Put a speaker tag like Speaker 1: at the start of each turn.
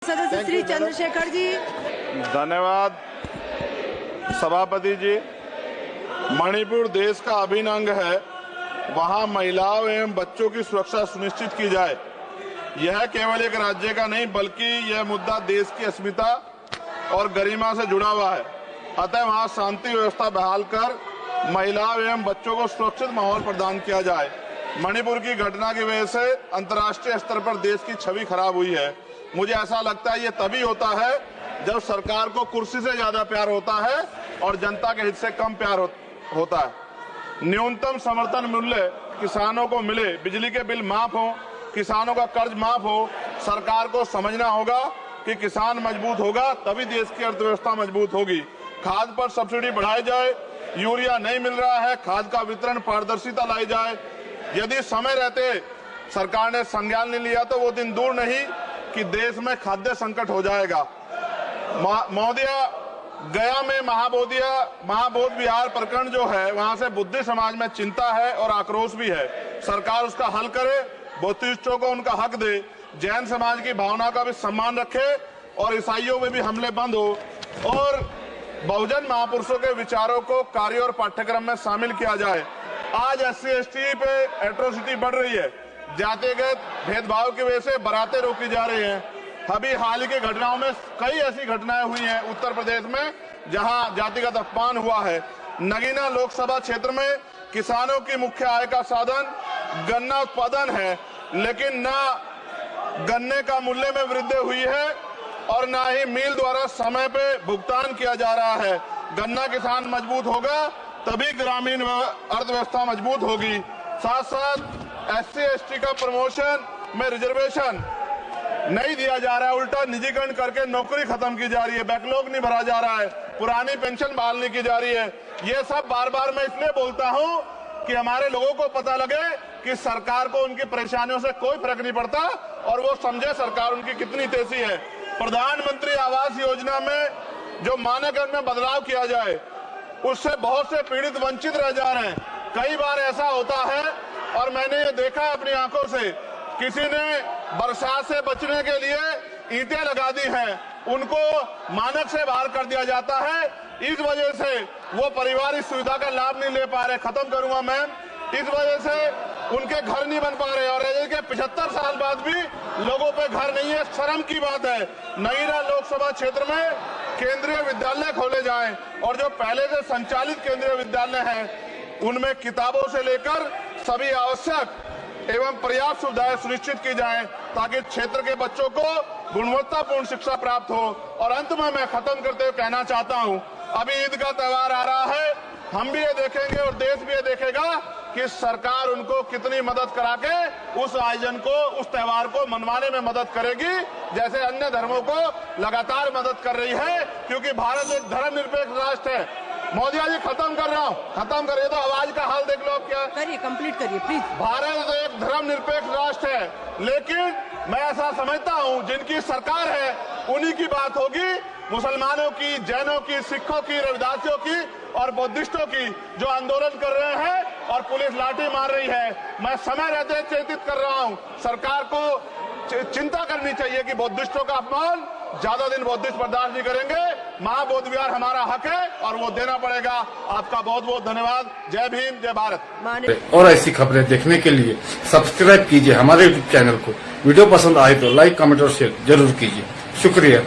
Speaker 1: सदस्य श्री चंद्रशेखर जी।
Speaker 2: धन्यवाद सभापति जी। मणिपुर देश का अभिन्न अंग है, वहां महिलाओं एवं बच्चों की सुरक्षा सुनिश्चित की जाए। यह केवल एक राज्य का नहीं बल्कि यह मुद्दा देश की अस्मिता और गरिमा से जुड़ा हुआ है। अतः वहां शांति व्यवस्था बहाल कर महिलाओं एवं बच्चों को सुरक्षित माहौल प्रदान किया जाए। मणिपुर की घटना की वजह से अंतर्राष्ट्रीय स्तर पर देश की छवि खराब हुई है। मुझे ऐसा लगता है ये तभी होता है जब सरकार को कुर्सी से ज्यादा प्यार होता है और जनता के हित से कम प्यार होता है। न्यूनतम समर्थन मूल्य किसानों को मिले, बिजली के बिल माफ हो, किसानों का कर्ज माफ हो। सरकार को समझना होगा कि किसान मजबूत होगा तभी देश की अर्थव्यवस्था मजबूत होगी। खाद पर सब्सिडी बढ़ाई जाए, यूरिया नहीं मिल रहा है, खाद का वितरण पारदर्शिता लाई जाए। यदि समय रहते सरकार ने संज्ञान नहीं लिया तो वो दिन दूर नहीं कि देश में खाद्य संकट हो जाएगा। महोदय, गया में महाबोध विहार प्रकरण जो है, वहां से बुद्ध समाज में चिंता है और आक्रोश भी है। सरकार उसका हल करे, बौद्धिस्टों को उनका हक दे, जैन समाज की भावना का भी सम्मान रखे और ईसाइयों में भी हमले बंद हो और बहुजन महापुरुषों के विचारों को कार्य और पाठ्यक्रम में शामिल किया जाए। आज SC/ST पे एट्रोसिटी बढ़ रही है। जातिगत भेदभाव की वजह से बारातें रोकी जा रही हैं। अभी हाल ही की घटनाओं में कई ऐसी घटनाएं हुई हैं उत्तर प्रदेश में जहां जातिगत अपमान हुआ है। नगीना लोकसभा क्षेत्र में किसानों की मुख्य आय का साधन गन्ना उत्पादन है, लेकिन न गन्ने का मूल्य में वृद्धि हुई है और न ही मिल द्वारा समय पे भुगतान किया जा रहा है। गन्ना किसान मजबूत होगा तभी ग्रामीण अर्थव्यवस्था मजबूत होगी। साथ साथ SC/ST का प्रमोशन में रिजर्वेशन नहीं दिया जा रहा है, उल्टा निजीकरण करके नौकरी खत्म की जा रही है, बैकलॉग नहीं भरा जा रहा है, पुरानी पेंशन बहाल नहीं की जा रही है। ये सब बार बार मैं इसलिए बोलता हूं कि हमारे लोगों को पता लगे कि सरकार को उनकी परेशानियों से कोई फर्क नहीं पड़ता और वो समझे सरकार उनकी कितनी तेजी है। प्रधानमंत्री आवास योजना में जो मानक है उनमें बदलाव किया जाए, उससे बहुत से पीड़ित वंचित रह जा रहे हैं। कई बार ऐसा होता है और मैंने ये देखा अपनी आंखों से, किसी ने बरसात से बचने के लिए ईंटें लगा दी हैं, उनको मानक से बाहर कर दिया जाता है। इस वजह से वो परिवार इस सुविधा का लाभ नहीं ले पा रहे। खत्म करूंगा मैम। इस वजह से उनके घर नहीं बन पा रहे और के 75 साल बाद भी लोगों पे घर नहीं है। शर्म की बात है। नगीना लोकसभा क्षेत्र में केंद्रीय विद्यालय खोले जाएं और जो पहले से संचालित केंद्रीय विद्यालय हैं उनमें किताबों से लेकर सभी आवश्यक एवं पर्याप्त सुविधाएं सुनिश्चित की जाएं ताकि क्षेत्र के बच्चों को गुणवत्तापूर्ण शिक्षा प्राप्त हो। और अंत में मैं खत्म करते हुए कहना चाहता हूं, अभी ईद का त्योहार आ रहा है, हम भी ये देखेंगे और देश भी ये देखेगा कि सरकार उनको कितनी मदद करा के उस आयोजन को, उस त्योहार को मनवाने में मदद करेगी, जैसे अन्य धर्मों को लगातार मदद कर रही है, क्योंकि भारत एक धर्मनिरपेक्ष राष्ट्र है। मोदी जी, खत्म कर रहा हूँ, खत्म करिए तो आवाज का हाल देख लो आप। क्या
Speaker 1: करिए, कंप्लीट करिए प्लीज।
Speaker 2: भारत एक धर्मनिरपेक्ष राष्ट्र है, लेकिन मैं ऐसा समझता हूँ जिनकी सरकार है उन्हीं की बात होगी। मुसलमानों की, जैनों की, सिखों की, रविदासियों की और बौद्धिस्टों की जो आंदोलन कर रहे हैं और पुलिस लाठी मार रही है, मैं समय रहते चेतित कर रहा हूं, सरकार को चिंता करनी चाहिए कि बौद्धिस्टों का अपमान ज्यादा दिन बौद्धिस्ट बर्दाश्त नहीं करेंगे। महाबोध विहार हमारा हक है और वो देना पड़ेगा। आपका बहुत बहुत धन्यवाद। जय भीम, जय भारत।
Speaker 3: और ऐसी खबरें देखने के लिए सब्सक्राइब कीजिए हमारे YouTube चैनल को। वीडियो पसंद आए तो लाइक, कमेंट और शेयर जरूर कीजिए। शुक्रिया।